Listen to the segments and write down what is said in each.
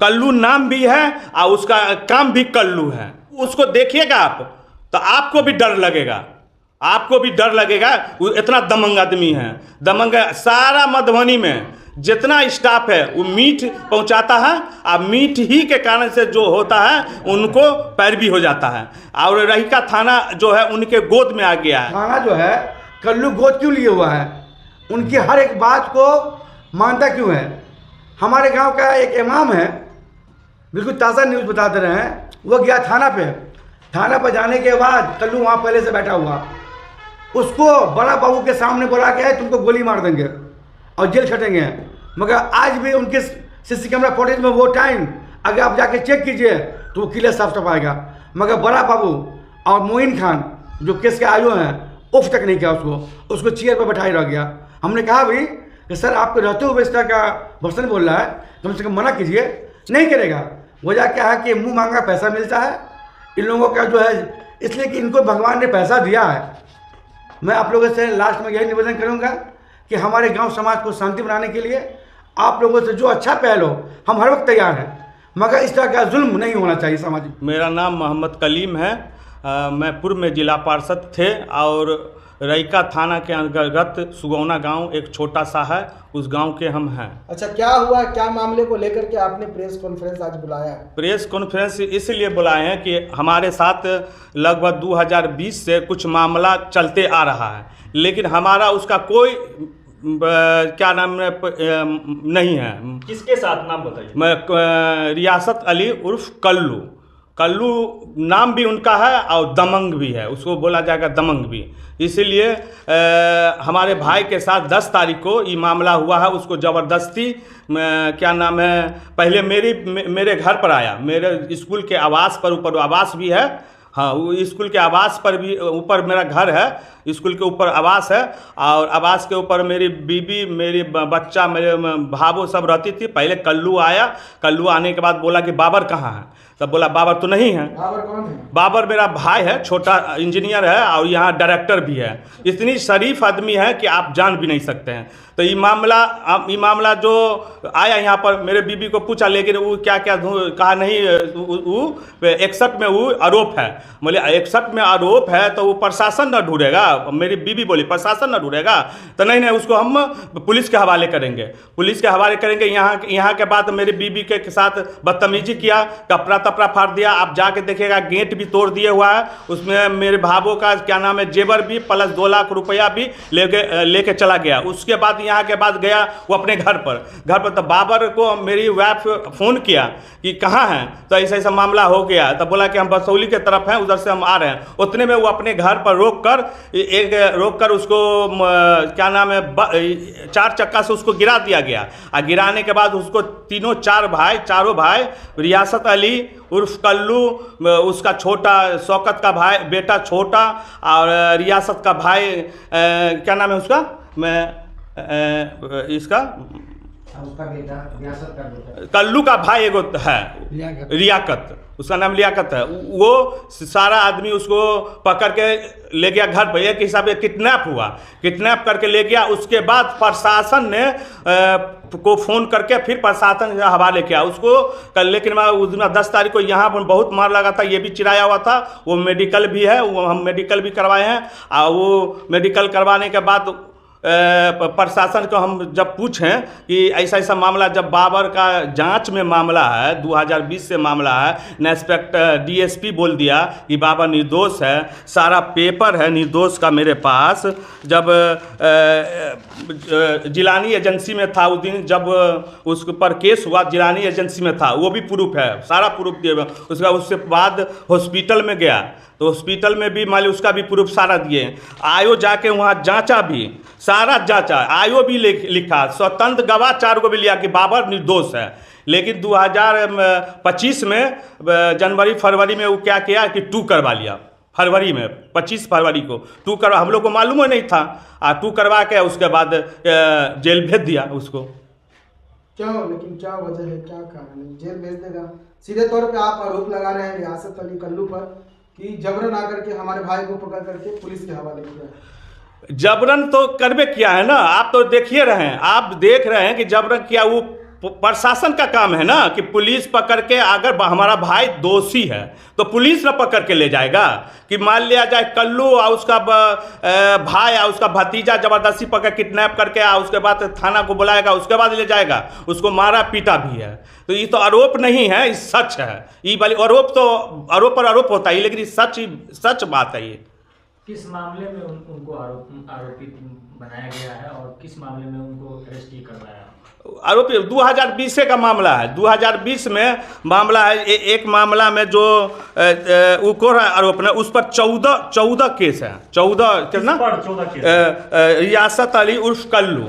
कल्लू नाम भी है और उसका काम भी कल्लू है। उसको देखिएगा आप तो आपको भी डर लगेगा, आपको भी डर लगेगा। वो इतना दमंग आदमी है, दमंग है। सारा मधुबनी में जितना स्टाफ है वो मीट पहुंचाता है और मीट ही के कारण से जो होता है उनको पैरवी हो जाता है। और रहिका थाना जो है उनके गोद में आ गया है। थाना जो है कल्लू गोद क्यों लिए हुआ है? उनकी हर एक बात को मानता क्यों है? हमारे गांव का एक इमाम है, बिल्कुल ताज़ा न्यूज़ बताते रहे हैं, वो गया थाना पर जाने के बाद कल्लू वहाँ पहले से बैठा हुआ, उसको बड़ा बाबू के सामने बोला गया है तुमको गोली मार देंगे और जेल खटेंगे। मगर आज भी उनके सीसी कैमरा फुटेज में वो टाइम अगर आप जाके चेक कीजिए तो वो क्लियर साफ साफ आएगा। मगर बड़ा बाबू और मोइन खान जो केस के आयु हैं उफ तक नहीं किया, उसको चेयर पर बैठाई रह गया। हमने कहा भी कि सर आपको रहते हुए इस तरह का वर्सन बोल रहा है, कम से कम मना कीजिए। नहीं करेगा। वजह क्या है कि मुंह मांगा पैसा मिलता है इन लोगों का जो है, इसलिए कि इनको भगवान ने पैसा दिया है। मैं आप लोगों से लास्ट में यही निवेदन करूंगा कि हमारे गांव समाज को शांति बनाने के लिए आप लोगों से जो अच्छा पहल हो हम हर वक्त तैयार हैं, मगर इस तरह का जुल्म नहीं होना चाहिए समाज में। मेरा नाम मोहम्मद कलीम है। मैं पूर्व में जिला पार्षद थे और रहिका थाना के अंतर्गत सुगौना गांव एक छोटा सा है, उस गांव के हम हैं। अच्छा, क्या हुआ, क्या मामले को लेकर के आपने प्रेस कॉन्फ्रेंस आज बुलाया है? प्रेस कॉन्फ्रेंस इसलिए बुलाए हैं कि हमारे साथ लगभग 2020 से कुछ मामला चलते आ रहा है, लेकिन हमारा उसका कोई क्या नाम नहीं है। किसके साथ, नाम बताइए। मैं रियासत अली उर्फ कल्लू नाम भी उनका है और दमंग भी है, उसको बोला जाएगा दमंग भी। इसीलिए हमारे भाई के साथ 10 तारीख को ये मामला हुआ है। उसको ज़बरदस्ती क्या नाम है, पहले मेरे घर पर आया, मेरे स्कूल के आवास पर, ऊपर आवास भी है, हाँ वो स्कूल के आवास पर भी, ऊपर मेरा घर है, स्कूल के ऊपर आवास है और आवास के ऊपर मेरी बीबी, मेरी बच्चा, मेरे भाभो सब रहती थी। पहले कल्लू आया, कल्लू आने के बाद बोला कि बाबर कहाँ है, तब बोला बाबर तो नहीं है। बाबर कौन है? बाबर मेरा भाई है, छोटा इंजीनियर है और यहाँ डायरेक्टर भी है। इतनी शरीफ आदमी है कि आप जान भी नहीं सकते हैं। तो ये मामला जो आया यहाँ पर, मेरे बीबी को पूछा, लेकिन वो क्या कहा नहीं, वो 61 में वो आरोप है। बोले 61 में आरोप है तो वो प्रशासन न ढूंढेगा। मेरी बीबी बोली प्रशासन न ढूंढेगा, तो नहीं, उसको हम पुलिस के हवाले करेंगे, पुलिस के हवाले करेंगे। यहाँ के बाद मेरी बीबी के साथ बदतमीजी किया, कपड़ा तपड़ा फाड़ दिया। आप जाके देखिएगा गेट भी तोड़ दिया हुआ है, उसमें मेरे भाभों का क्या नाम है जेवर भी प्लस 2 लाख रुपया भी लेके चला गया। उसके बाद यहाँ के बाद गया वो अपने घर पर तो बाबर को मेरी वाइफ फ़ोन किया कि कहाँ हैं, तो ऐसा मामला हो गया। तब बोला कि हम बसौली के तरफ हैं, उधर से हम आ रहे हैं। उतने में वो अपने घर पर रोक कर उसको क्या नाम है 4 चक्का से उसको गिरा दिया गया। और गिराने के बाद उसको चारों भाई रियासत अली उर्फ कल्लू, उसका छोटा शौकत का भाई बेटा छोटा, और रियासत का भाई क्या नाम है उसका, उसका बेटा कल्लू का भाई एगो है रियाकत, उसका नाम लियाकत है। वो सारा आदमी उसको पकड़ के ले गया घर पर, एक हिसाब से किडनैप करके ले गया। उसके बाद प्रशासन ने को फ़ोन करके फिर प्रशासन के हवाले किया उसको। लेकिन मैं उस दिन 10 तारीख को यहाँ पर बहुत मार लगा था, ये भी चिराया हुआ था। वो मेडिकल भी है, वो हम मेडिकल भी करवाए हैं। और वो मेडिकल करवाने के बाद प्रशासन को हम जब पूछें कि ऐसा मामला, जब बाबर का जांच में मामला है, 2020 से मामला है, इंस्पेक्टर डीएसपी बोल दिया कि बाबर निर्दोष है, सारा पेपर है निर्दोष का मेरे पास। जब जिलानी एजेंसी में था उस दिन, जब उस पर केस हुआ जिलानी एजेंसी में था, वो भी प्रूफ है, सारा प्रूफ दिए। उसके बाद हॉस्पिटल में गया तो हॉस्पिटल में भी मान ली उसका भी प्रूफ सारा दिए। आयो जाके वहाँ जांचा भी, सारा जांचा, आयो भी लिखा, स्वतंत्र गवाह 4 को भी लिया कि बाबर निर्दोष है। लेकिन 2025 में जनवरी फरवरी में वो क्या किया कि 2 करवा लिया। फरवरी में 25 फरवरी को 2 करवा, हम लोग को मालूम ही नहीं था। 2 करवा के उसके बाद जेल भेज दिया उसको। क्यों, लेकिन क्या वजह है, क्या कारण है जेल भेज देगा? सीधे तौर पे आप आरोप लगा रहे हैं रियासत अली कल्लू पर कि जबरन आकर के हमारे भाई को पकड़ करके पुलिस के हवाले किया। जबरन तो करबे किया है ना, आप तो देखिए रहे हैं, आप देख रहे हैं कि जबरन किया। वो प्रशासन का काम है ना कि पुलिस पकड़ के, अगर हमारा भाई दोषी है तो पुलिस ना पकड़ के ले जाएगा। कि मान लिया जाए कल्लू और उसका भाई और उसका भतीजा जबरदस्ती पकड़ किडनैप करके उसके बाद थाना को बुलाएगा, उसके बाद ले जाएगा, उसको मारा पीटा भी है। तो ये तो आरोप नहीं है, ये सच है। ये वाली आरोप तो आरोप पर आरोप होता है, लेकिन ये सच बात है। ये किस मामले में उनको आरोपी बनाया गया है और किस मामले में उनको अरेस्ट करवाया? आरोपी 2020 का मामला है। 2020 में मामला है। एक मामला में जो उकोर आरोप है उस पर 14 केस है। 14 कितना? 14 केस। रियासत अली उर्फ कल्लू,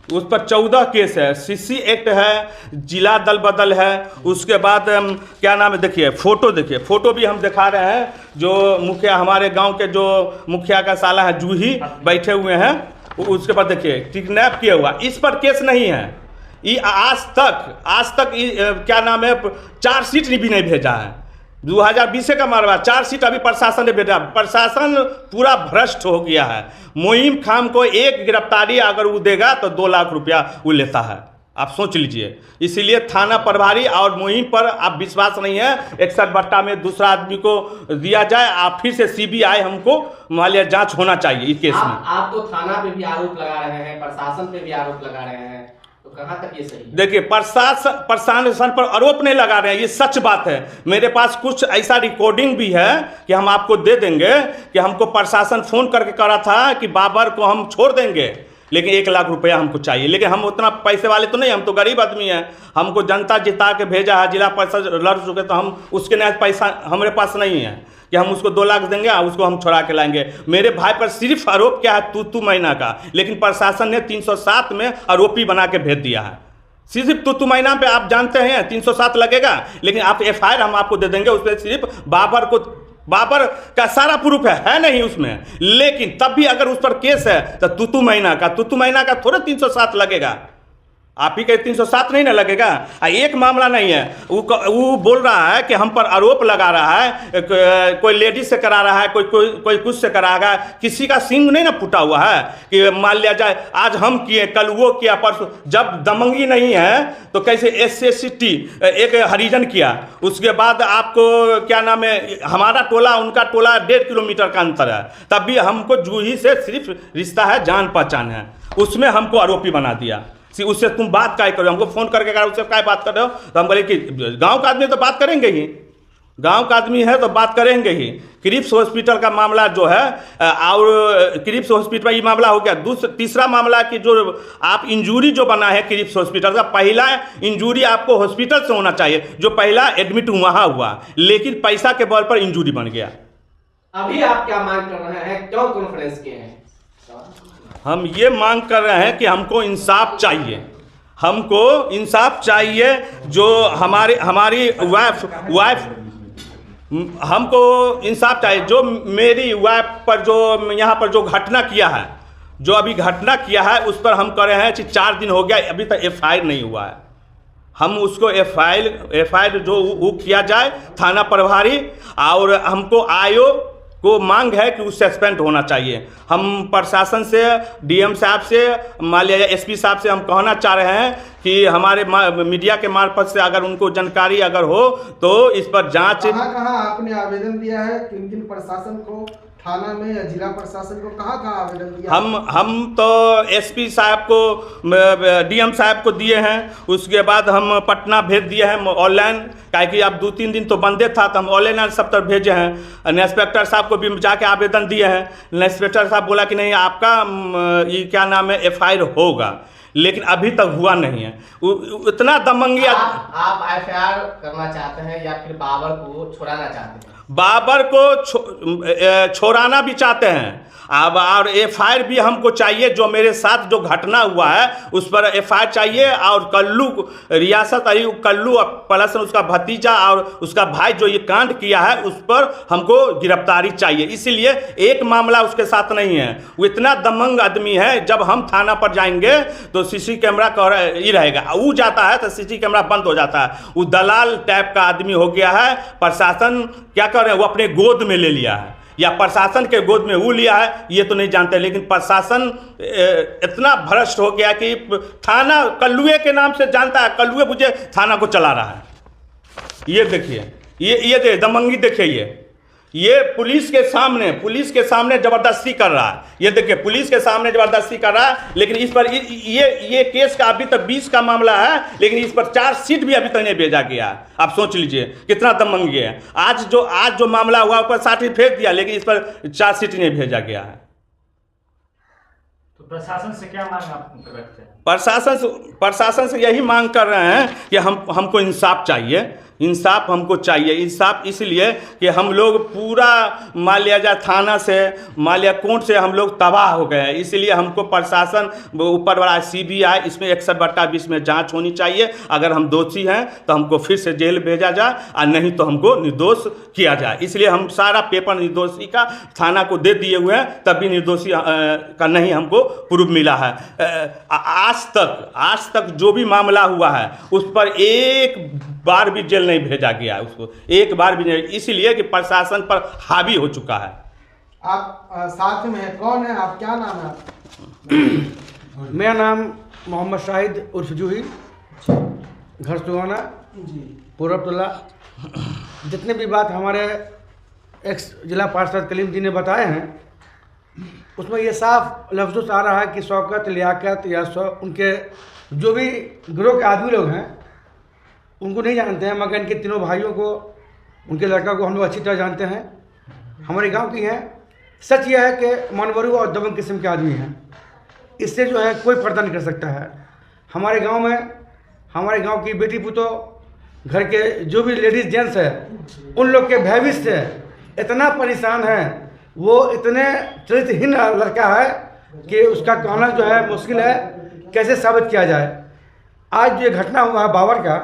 उस पर 14 केस है। सीसी एक्ट है, जिला दल बदल है। उसके बाद क्या नाम है, देखिए फोटो, देखिए फोटो भी हम दिखा रहे हैं। जो मुखिया, हमारे गांव के जो मुखिया का साला है जूही, बैठे हुए हैं, उसके बाद देखिए किडनैप किया हुआ, इस पर केस नहीं है। ये आज तक क्या नाम है, चार्जशीट भी नहीं भेजा है। 2020 का मामला, चार्जशीट अभी प्रशासन ने भेजा। प्रशासन पूरा भ्रष्ट हो गया है। मोहिम खाम को एक गिरफ्तारी अगर वो देगा तो 2 लाख रुपया वो लेता है। आप सोच लीजिए। इसीलिए थाना प्रभारी और मुहिम पर आप विश्वास नहीं है, 61 में दूसरा आदमी को दिया जाए। आप फिर से सीबीआई हमको मान लिया जांच होना चाहिए इस केस में। आप तो थाना पे भी आरोप लगा रहे हैं, प्रशासन पे भी आरोप लगा रहे हैं, तो कहां तक ये सही है? देखिए प्रशासन पर आरोप नहीं लगा रहे हैं, ये सच बात है। मेरे पास कुछ ऐसा रिकॉर्डिंग भी है कि हम आपको दे देंगे कि हमको प्रशासन फोन करके करा था कि बाबर को हम छोड़ देंगे, लेकिन 1 लाख रुपया हमको चाहिए। लेकिन हम उतना पैसे वाले तो नहीं, हम तो गरीब आदमी हैं। हमको जनता जिता के भेजा है, जिला परिषद लड़ चुके, तो हम उसके लिए पैसा हमारे पास नहीं है कि हम उसको 2 लाख देंगे और उसको हम छोड़ा के लाएंगे। मेरे भाई पर सिर्फ आरोप क्या है, तू महीना का, लेकिन प्रशासन ने 307 में आरोपी बना के भेज दिया है। सिर्फ तू महीना पे आप जानते हैं 307 लगेगा, लेकिन आप FIR हम आपको दे देंगे। उसमें सिर्फ बाबर का सारा प्रूफ है नहीं उसमें, लेकिन तब भी अगर उस पर केस है तो तू महीना का थोड़ा 307 लगेगा। आप ही के 307 नहीं ना लगेगा। एक मामला नहीं है, वो बोल रहा है कि हम पर आरोप लगा रहा है, कोई लेडीज से करा रहा है, कोई कुछ से करा रहा है। किसी का सिंग नहीं ना फूटा हुआ है कि मान लिया जाए आज हम किए, कल वो किया, परसों। जब दमंगी नहीं है तो कैसे SC एक हरिजन किया, उसके बाद आपको क्या नाम है, हमारा टोला उनका टोला 1.5 किलोमीटर का अंतर है, तब भी हमको जूही से सिर्फ रिश्ता है, जान पहचान है, उसमें हमको आरोपी बना दिया। उससे तुम बात क्या करो, हमको फोन करके उससे क्या बात कर रहे हो? तो हम बोले कि गांव का आदमी तो बात करेंगे ही, गांव का आदमी है तो बात करेंगे ही। क्रिप्स हॉस्पिटल का मामला जो है, और क्रिप्स हॉस्पिटल में ये मामला हो गया। तीसरा मामला कि जो आप इंजूरी जो बना है क्रिप्स हॉस्पिटल का, पहला इंजूरी आपको हॉस्पिटल से होना चाहिए, जो पहला एडमिट वहाँ हुआ, लेकिन पैसा के बल पर इंजूरी बन गया। अभी आप क्या मांग कर रहे हैं, क्यों कॉन्फ्रेंस किए हैं? हम ये मांग कर रहे हैं कि हमको इंसाफ चाहिए, हमको इंसाफ चाहिए। जो हमारी वाइफ हमको इंसाफ चाहिए। जो मेरी वाइफ पर जो यहाँ पर जो घटना किया है, जो अभी घटना किया है, उस पर हम कर रहे हैं कि 4 दिन हो गया, अभी तक FIR नहीं हुआ है। हम उसको FIR जो वो किया जाए, थाना प्रभारी, और हमको आयोग को मांग है कि वो सस्पेंड होना चाहिए। हम प्रशासन से, DM साहब से, मान लिया SP साहब से हम कहना चाह रहे हैं कि हमारे मीडिया के मार्फत से अगर उनको जानकारी अगर हो तो इस पर जांच। कहाँ आपने आवेदन दिया है, किन प्रशासन को, थाना में या जिला प्रशासन को, कहाँ आवेदन दिया? हम तो SP साहब को, DM साहब को दिए हैं। उसके बाद हम पटना भेज दिए हैं ऑनलाइन, काहे कि अब 2-3 दिन तो बंदे था, तो हम ऑनलाइन सब तरफ भेजे हैं। इंस्पेक्टर साहब को भी जाके आवेदन दिए हैं। इंस्पेक्टर साहब बोला कि नहीं आपका ये क्या नाम है FIR होगा, लेकिन अभी तक हुआ नहीं है। इतना दमंगी। आप FIR करना चाहते हैं या फिर बाबर को छुड़ाना चाहते हैं? बाबर को छोड़ाना भी चाहते हैं अब, और FIR भी हमको चाहिए। जो मेरे साथ जो घटना हुआ है उस पर FIR चाहिए, और कल्लू रियासत अली कल्लू प्लस उसका भतीजा और उसका भाई जो ये कांड किया है उस पर हमको गिरफ्तारी चाहिए। इसीलिए एक मामला उसके साथ नहीं है। वो इतना दमंग आदमी है, जब हम थाना पर जाएंगे तो CC कैमरा ही रहेगा, वो जाता है तो CC कैमरा बंद हो जाता है। वो दलाल टाइप का आदमी हो गया है। प्रशासन क्या कर रहे हैं, वो अपने गोद में ले लिया है। या प्रशासन के गोद में वो लिया है ये तो नहीं जानते, लेकिन प्रशासन इतना भ्रष्ट हो गया कि थाना कल्लुए के नाम से जानता है, कल्लुए मुझे थाना को चला रहा है। ये देखिए, ये दमंगी देखिए, ये पुलिस के सामने ज़बरदस्ती कर रहा है। ये देखिए पुलिस के सामने ज़बरदस्ती कर रहा है, लेकिन इस पर ये केस का अभी तक 20 का मामला है, लेकिन इस पर चार्जशीट भी अभी तक नहीं भेजा गया है। आप सोच लीजिए कितना दमंगी है। आज जो मामला हुआ ऊपर सर्टिफिकेट दिया, लेकिन इस पर चार्जशीट नहीं भेजा गया है। तो प्रशासन से क्या मांग आप रखते हैं? प्रशासन से यही मांग कर रहे हैं कि हमको इंसाफ चाहिए, इंसाफ हमको चाहिए। इंसाफ इसलिए कि हम लोग पूरा मान लिया जाए थाना से, मान लिया कोर्ट से हम लोग तबाह हो गए हैं। इसलिए हमको प्रशासन ऊपर वाला CBI इसमें 61/20 में जांच होनी चाहिए। अगर हम दोषी हैं तो हमको फिर से जेल भेजा जाए, और नहीं तो हमको निर्दोष किया जाए। इसलिए हम सारा पेपर निर्दोषी का थाना को दे दिए हुए हैं, तब भी निर्दोषी का नहीं हमको प्रूफ मिला है। आज तक जो भी मामला हुआ है उस पर एक बार भी जेल नहीं भेजा गया, उसको एक बार भी नहीं, इसलिए कि प्रशासन पर हावी हो चुका है। आप साथ में हैं, कौन है आप, क्या नाम है आप? मेरा नाम मोहम्मद शाहिद उर्फ जूही, घर सुहाना, जी। पूरबतुल्ला। जितने भी बात हमारे एक्स जिला पार्षद कलीम जी ने बताए हैं, उसमें ये साफ लफ्ज़ों से आ रहा है कि शौकत, लियाकत या उनके जो भी गिरोह के आदमी लोग हैं उनको नहीं जानते हैं, मगर इनके तीनों भाइयों को, उनके लड़का को हम लोग अच्छी तरह जानते हैं। हमारे गांव की हैं। सच यह है कि मनवरू और दबंग किस्म के आदमी हैं। इससे जो है कोई पर्दा नहीं कर सकता है। हमारे गांव में हमारे गांव की बेटी पुतो, घर के जो भी लेडीज़ जेंट्स है, उन लोग के भविष्य से इतना परेशान है, वो इतने चरित्रहीन लड़का है कि उसका कहना जो है मुश्किल है, कैसे साबित किया जाए। आज जो घटना हुआ है बाबर का,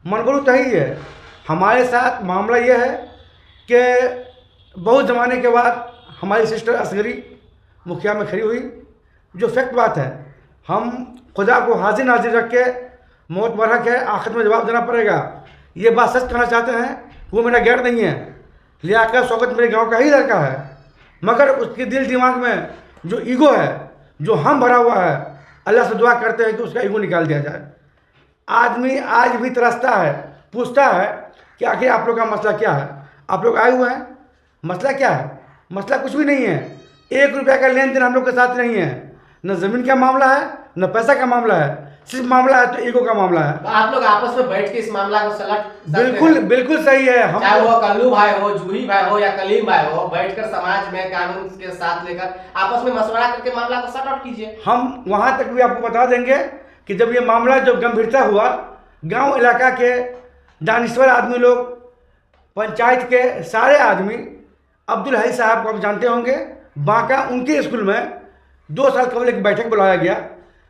मनगुरु तो ही है। हमारे साथ मामला यह है कि बहुत ज़माने के बाद हमारी सिस्टर असगरी मुखिया में खड़ी हुई। जो फैक्ट बात है, हम खुदा को हाजिर नाजिर रख के मौत बरहक है, आखिर में जवाब देना पड़ेगा। ये बात सच कहना चाहते हैं, वो मेरा गैर नहीं है। लियाकत शौकत मेरे गांव का ही लड़का है, मगर उसके दिल दिमाग में जो ईगो है, जो हम भरा हुआ है, अल्लाह से दुआ करते हैं कि उसका ईगो निकाल दिया जाए। आदमी आज भी तरसता है, पूछता है कि आखिर आप लोग का मसला क्या है। आप लोग आए हुए हैं, मसला क्या है? मसला कुछ भी नहीं है। 1 रुपया का लेन देन हम लोग के साथ नहीं है। न ज़मीन का मामला है, न पैसा का मामला है। सिर्फ मामला है तो ईगो का मामला है। तो आप लोग आपस में बैठ के इस मामला को बिल्कुल सही है। हम चाहे वो कल्लू भाई हो, जूही भाई हो या कलीम भाई हो, बैठकर समाज में कानून के साथ लेकर आपस में मशवरा करके मामला को सॉर्ट आउट कीजिए। हम वहाँ तक भी आपको बता देंगे कि जब ये मामला जो गंभीरता हुआ, गांव इलाका के दानिश्वर आदमी लोग, पंचायत के सारे आदमी, अब्दुल हई साहब को आप जानते होंगे, बांका उनके स्कूल में 2 साल कबल एक बैठक बुलाया गया,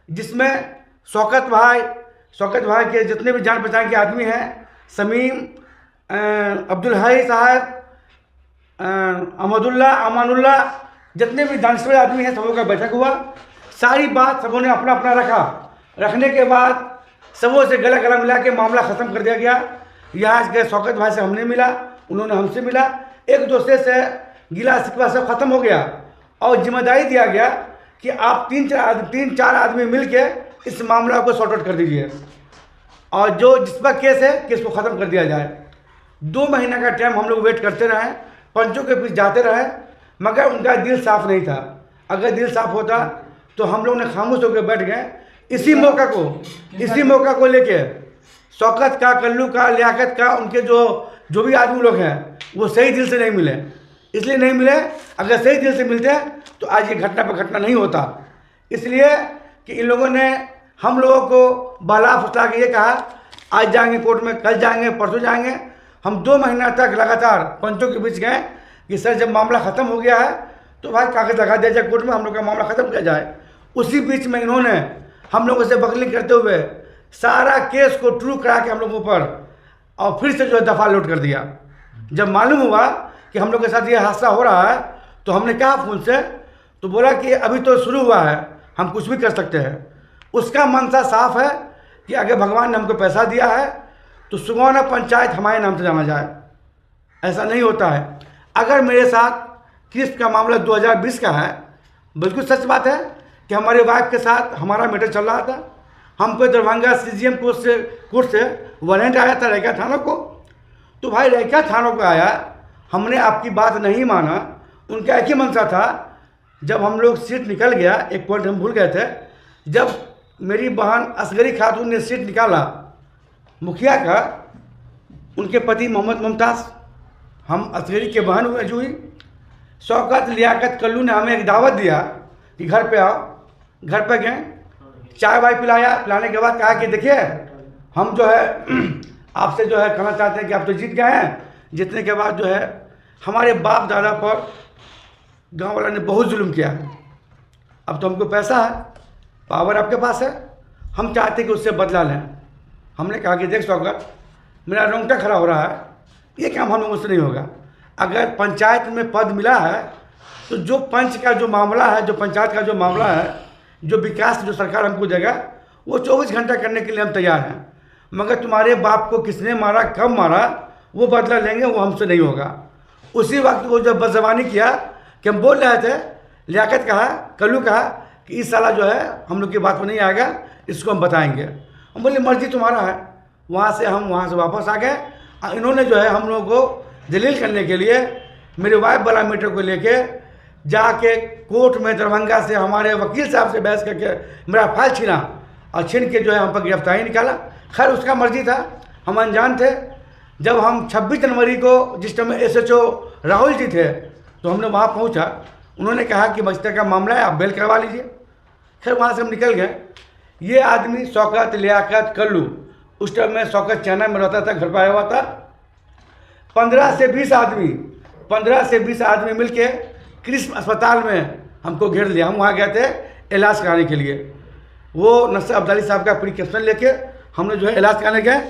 जिसमें शौकत भाई के जितने भी जान पहचान के आदमी हैं, समीम, अब्दुल हई साहब, अहमदुल्ला, अमानुल्ला, जितने भी दानिश्वर आदमी हैं, सबों का बैठक हुआ। सारी बात सबों ने अपना अपना रखने के बाद सबों से गला मिला के मामला ख़त्म कर दिया गया। यहाँ के शौकत भाई से हमने मिला, उन्होंने हमसे मिला, एक दूसरे से गिला शिकवा सब ख़त्म हो गया, और जिम्मेदारी दिया गया कि आप 3-4 आदमी मिल के इस मामला को सॉर्ट आउट कर दीजिए, और जो जिस पर केस है केस को ख़त्म कर दिया जाए। 2 महीने का टाइम हम लोग वेट करते रहे, पंचों के बीच जाते रहे, मगर उनका दिल साफ़ नहीं था। अगर दिल साफ़ होता तो हम लोग ने खामोश होकर बैठ गए। इसी मौका को लेके शौकत का, कल्लू का, लियाकत का, उनके जो भी आदमी लोग हैं वो सही दिल से नहीं मिले। इसलिए नहीं मिले, अगर सही दिल से मिलते तो आज ये घटना पर घटना नहीं होता। इसलिए कि इन लोगों ने हम लोगों को बहला फुसला के ये कहा, आज जाएंगे कोर्ट में, कल जाएंगे, परसों जाएंगे। हम 2 महीना तक लगातार पंचों के बीच गए कि सर जब मामला ख़त्म हो गया है तो भाई कागज़ लगा दिया जाए कोर्ट में, हम लोग का मामला ख़त्म किया जाए। उसी बीच में इन्होंने हम लोगों से बगलिंग करते हुए सारा केस को ट्रू करा के हम लोगों पर, और फिर से जो है दफा लोड कर दिया। जब मालूम हुआ कि हम लोग के साथ ये हादसा हो रहा है तो हमने कहा फ़ोन से, तो बोला कि अभी तो शुरू हुआ है, हम कुछ भी कर सकते हैं। उसका मनसा साफ है कि अगर भगवान ने हमको पैसा दिया है तो सुगौना पंचायत हमारे नाम से जाना जाए। ऐसा नहीं होता है। अगर मेरे साथ क्रिस्प का मामला 2020 का है। बिल्कुल सच बात है कि हमारे वाइफ के साथ हमारा मैटर चल रहा था। हमको दरभंगा CGM कोर्ट से वारंट आया था रैका थाना को। तो भाई रैका थाना को आया, हमने आपकी बात नहीं माना। उनका एक ही मंशा था, जब हम लोग सीट निकल गया, एक पॉइंट हम भूल गए थे, जब मेरी बहन असगरी खातून ने सीट निकाला मुखिया का, उनके पति मोहम्मद मुमताज़, हम असगरी के बहन हुए जूही, शौकत लियाकत कल्लू ने हमें एक दावत दिया कि घर पे आओ। घर पे गए, चाय वाय पिलाया। पिलाने के बाद कहा कि देखिए हम जो है आपसे जो है कहना चाहते हैं कि आप तो जीत गए हैं। जीतने के बाद जो है हमारे बाप दादा पर गांव वाला ने बहुत जुल्म किया। अब तो हमको पैसा है, पावर आपके पास है, हम चाहते कि उससे बदला लें। हमने कहा कि देख शौकत, मेरा रोंगटा खड़ा हो रहा है, ये काम हम लोगों से नहीं होगा। अगर पंचायत में पद मिला है तो जो पंच का जो मामला है, जो पंचायत का जो मामला है, जो विकास जो सरकार हमको देगा, वो 24 घंटा करने के लिए हम तैयार हैं। मगर तुम्हारे बाप को किसने मारा, कब मारा, वो बदला लेंगे, वो हमसे नहीं होगा। उसी वक्त वो जब बदजबानी किया कि हम बोल रहे थे, लियाकत कहा, कल्लू कहा कि इस साला जो है हम लोग की बात में नहीं आएगा, इसको हम बताएंगे। हम बोले मर्जी तुम्हारा है। वहाँ से वापस आ गए। इन्होंने जो है हम लोगों को दलील करने के लिए मेरे वाइफ वाला मीटर को लेके जाके कोर्ट में दरभंगा से हमारे वकील साहब से बहस करके मेरा फाइल छीना और छीन के जो है हम पर गिरफ्तारी निकाला। खैर उसका मर्जी था, हम अनजान थे। जब हम 26 जनवरी को, जिस टाइम में SHO राहुल जी थे, तो हमने वहाँ पहुँचा। उन्होंने कहा कि बस्तर का मामला है, आप बेल करवा लीजिए। खैर वहाँ से हम निकल गए। ये आदमी शौकत लियाकत कल्लू, उस टाइम में शौकत चाइना में रहता था, घर पर आया हुआ था। 15 से 20 आदमी मिलके क्रिस्प अस्पताल में हमको घेर लिया। हम वहाँ गए थे इलाज कराने के लिए। वो नसर अब्दाली साहब का प्रिस्क्रिप्शन लेके हमने जो है इलाज कराने गए।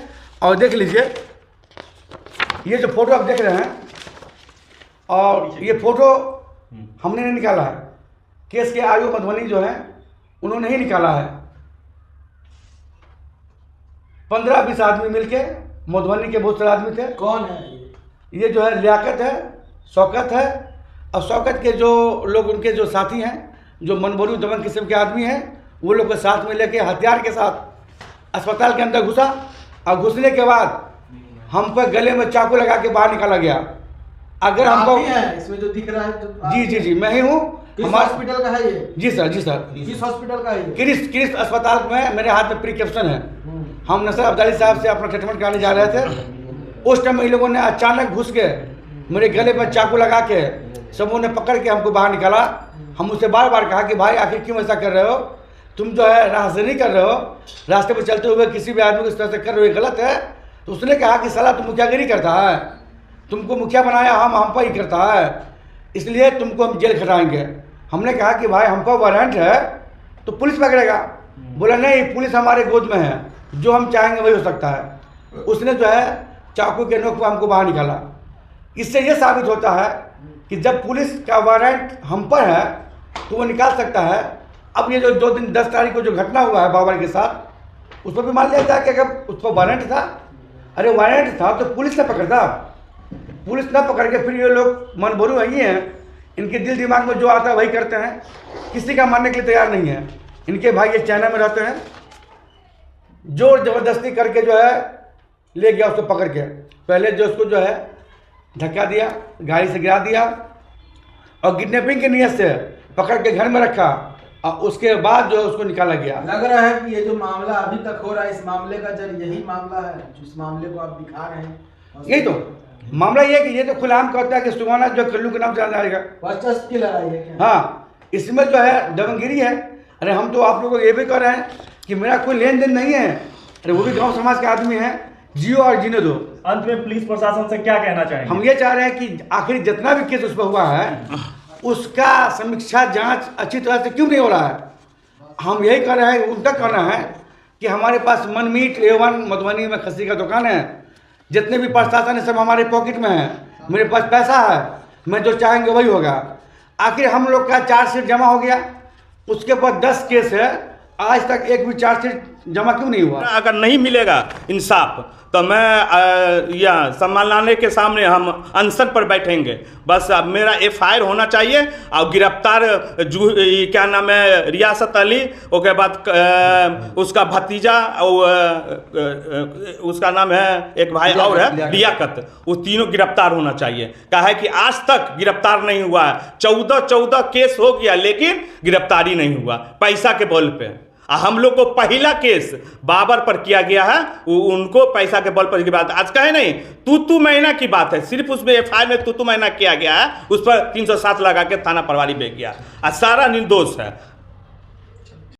और देख लीजिए, ये जो फोटो आप देख रहे हैं, और ये फोटो हमने नहीं निकाला है, केस के आयु मधुबनी जो है उन्होंने ही निकाला है। 15-20 आदमी मिलके, मधुबनी के बहुत सारे आदमी थे। कौन है ये जो है लियाकत है, शौकत है, और शौकत के जो लोग उनके जो साथी हैं, जो मनबोलू दमन किस्म के आदमी हैं, वो लोग के साथ में लेके हथियार के साथ अस्पताल के अंदर घुसा। और घुसने के बाद हम पर गले में चाकू लगा के बाहर निकाला गया। अगर हमको इसमें जो दिख रहा है जी मैं ही हूँ। किस हॉस्पिटल का है ये? जी सर किस हॉस्पिटल का है ये? क्रिस्प अस्पताल में मेरे हाथ में प्रिस्क्रिप्शन है। हम नसर अब्दाली साहब से अपना ट्रीटमेंट कराने जा रहे थे। उस टाइम इन लोगों ने अचानक घुस के मेरे गले पर चाकू लगा के सबों ने पकड़ के हमको बाहर निकाला। हम उससे बार बार कहा कि भाई आखिर क्यों ऐसा कर रहे हो, तुम जो है राहज़नी कर रहे हो, रास्ते पर चलते हुए किसी भी आदमी को इस तरह से कर रहे हो, गलत है। तो उसने कहा कि साला तुम मुखियागिरी करता है, तुमको मुखिया बनाया हम पर ही करता है, इसलिए तुमको हम जेल खटाएंगे। हमने कहा कि भाई हमको वारंट है तो पुलिस पकड़ेगा। बोला नहीं, पुलिस हमारे गोद में है, जो हम चाहेंगे वही हो सकता है। उसने जो है चाकू के नोक पर हमको बाहर निकाला। इससे ये साबित होता है कि जब पुलिस का वारंट हम पर है तो वो निकाल सकता है। अब ये जो 10 तारीख को जो घटना हुआ है बाबर के साथ, उस पर भी मान लिया जाए कि अगर उस पर वारंट था, अरे वारंट था तो पुलिस ने पकड़ता। पुलिस न पकड़ के फिर ये लोग मनबोरू वही हैं, इनके दिल दिमाग में जो आता है वही करते हैं, किसी का मानने के लिए तैयार नहीं है। इनके भाई ये चाइना में रहते हैं, जोर ज़बरदस्ती करके जो है ले गया उसको पकड़ के। पहले जो उसको जो है धक्का दिया, गाड़ी से गिरा दिया और किडनैपिंग की नीयत से पकड़ के घर में रखा और उसके बाद जो है उसको निकाला गया। लग रहा है कि ये जो मामला अभी तक हो रहा है, इस मामले का जड़ यही मामला है, जिस मामले को आप दिखा रहे हैं। यही तो मामला ये है कि ये तो खुलेआम कहता है कि सुगाना जो कल्लू के नाम से जाएगा। वर्चस्व की लड़ाई है क्या? हाँ, इसमें जो है दबंगिरी है। अरे हम तो आप लोगों को ये भी कह रहे हैं कि मेरा कोई लेन देन नहीं है, अरे वो भी गांव समाज के आदमी है, जियो और जीने दो। अंत में पुलिस प्रशासन से क्या कहना चाहेंगे? हम ये चाह रहे हैं कि आखिर जितना भी केस उस पर हुआ है उसका समीक्षा जांच अच्छी तरह से क्यों नहीं हो रहा है। हम यही कर रहे हैं, उनका कहना है कि हमारे पास मनमीट A1 मधुबनी में खस्सी का दुकान है, जितने भी प्रशासन है सब हमारे पॉकेट में है, मेरे पास पैसा है, मैं जो चाहेंगे वही होगा। आखिर हम लोग का चार्जशीट जमा हो गया, उसके बाद 10 केस है, आज तक एक भी चार्जशीट जमा क्यों नहीं हुआ? अगर नहीं मिलेगा इंसाफ तो मैं या सम्माननामे के सामने हम अनशन पर बैठेंगे। बस अब मेरा FIR होना चाहिए और गिरफ्तार क्या नाम है रियासत अली, उसके बाद उसका भतीजा और उसका नाम है एक भाई और है लियाकत, वो तीनों गिरफ्तार होना चाहिए। कहा है कि आज तक गिरफ्तार नहीं हुआ है, 14 केस हो गया लेकिन गिरफ्तारी नहीं हुआ पैसा के बल पे। हम लोग को पहला केस बाबर पर किया गया है, उनको पैसा के बल पर की बात आज कहे नहीं, तू महीना की बात है, सिर्फ उसमें FIR में तू महीना किया गया है, उस पर 307 लगा के थाना प्रभारी भेज गया, सारा निर्दोष है।